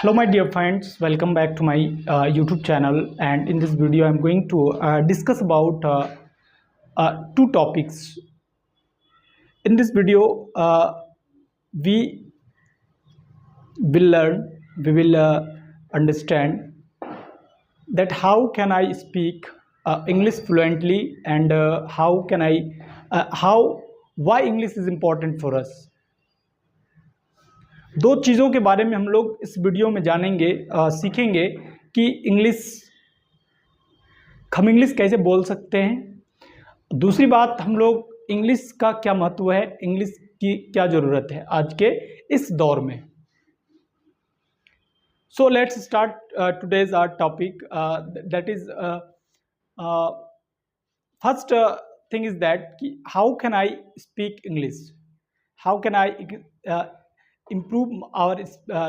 Hello my dear friends, welcome back to my YouTube channel, and in this video I'm going to discuss about two topics. In this video we we will understand that how can I speak English fluently, and how can I how why English is important for us. दो चीज़ों के बारे में हम लोग इस video में जानेंगे, सीखेंगे कि हम इंग्लिश कैसे बोल सकते हैं। दूसरी बात, हम लोग इंग्लिश का क्या महत्व है, इंग्लिश की क्या ज़रूरत है आज के इस दौर में। So let's start today's our topic, that is first thing is that कि how can I speak English, how can I improve our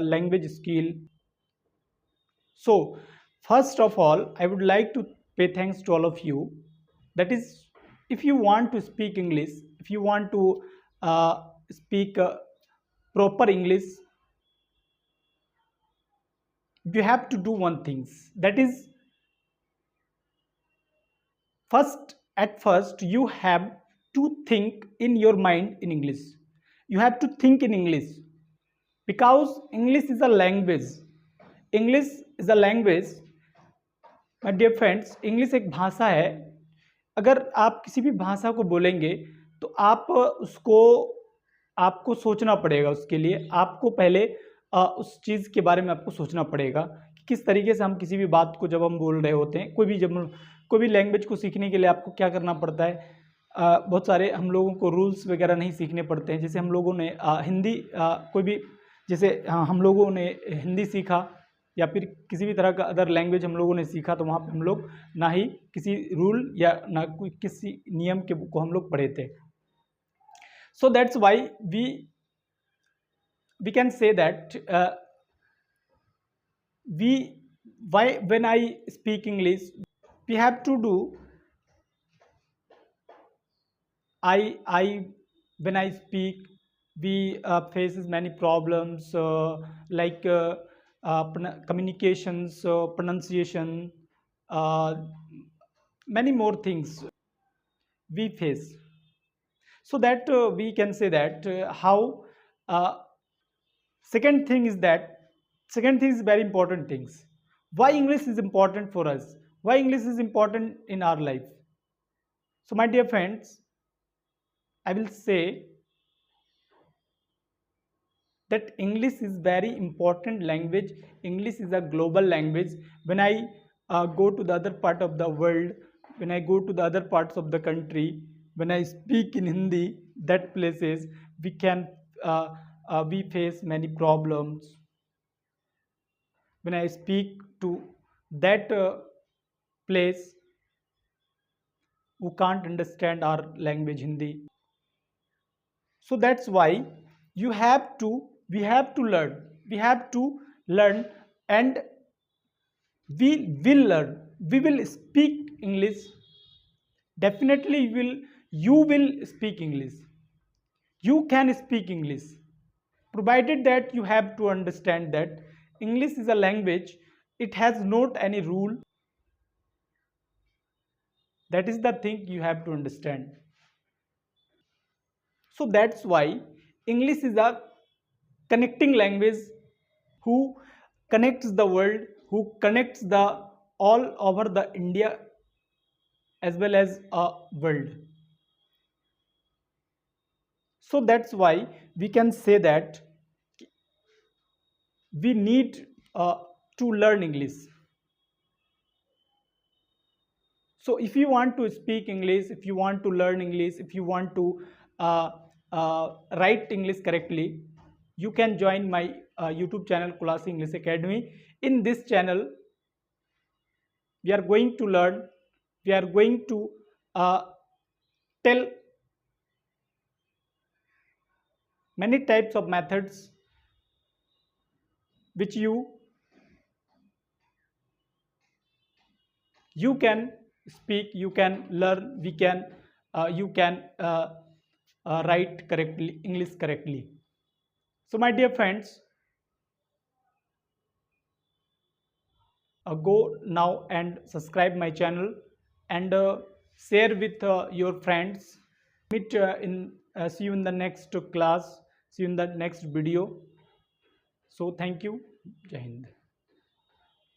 language skill. So first of all, I would like to pay thanks to all of you. That is, if you want to speak English, if you want to speak proper English, you have to do one things. That is, at first you have to think in your mind in English. You have to think in English, because English is a language. English is a language, my dear friends. English एक भाषा है. अगर आप किसी भी भाषा को बोलेंगे तो आपको सोचना पड़ेगा। उसके लिए आपको पहले उस चीज़ के बारे में आपको सोचना पड़ेगा कि किस तरीके से हम किसी भी बात को जब हम बोल रहे होते हैं, कोई भी लैंग्वेज को सीखने के लिए आपको क्या करना पड़ता है। बहुत सारे हम लोगों को रूल्स वगैरह नहीं सीखने पड़ते हैं। जैसे हम लोगों ने हिंदी कोई भी जैसे हम लोगों ने हिंदी सीखा या फिर किसी भी तरह का अदर लैंग्वेज हम लोगों ने सीखा, तो वहाँ पर हम लोग ना ही किसी रूल या ना कोई किसी नियम के को हम लोग पढ़े थे। So that's why we can say that when I speak English, we have to do when I speak, we faces many problems, like communications, pronunciation, many more things we face. So that we can say that how second thing is very important things. Why English is important for us, why English is important in our life. So my dear friends, I will say that English is very important language. English is a global language. When I go to the other part of the world, when I go to the other parts of the country, when I speak in Hindi, that places we face many problems. When I speak to that place who can't understand our language Hindi. So that's why we have to learn, and we will speak English. Definitely you will speak English. You can speak English, provided that you have to understand that English is a language. It has not any rule. That is the thing you have to understand. So that's why English is a connecting language who connects the world, who connects the all over the India as well as world. So that's why we can say that we need to learn English. So if you want to speak English, if you want to learn English, if you want to write English correctly, you can join my YouTube channel Kulasi English Academy. In this channel, we are going to learn, we are going to tell many types of methods which you can speak, you can learn, you can write correctly English correctly. So my dear friends, go now and subscribe my channel and share with your friends. Meet in see you in the next class. See you in the next video. So thank you. Jai Hind.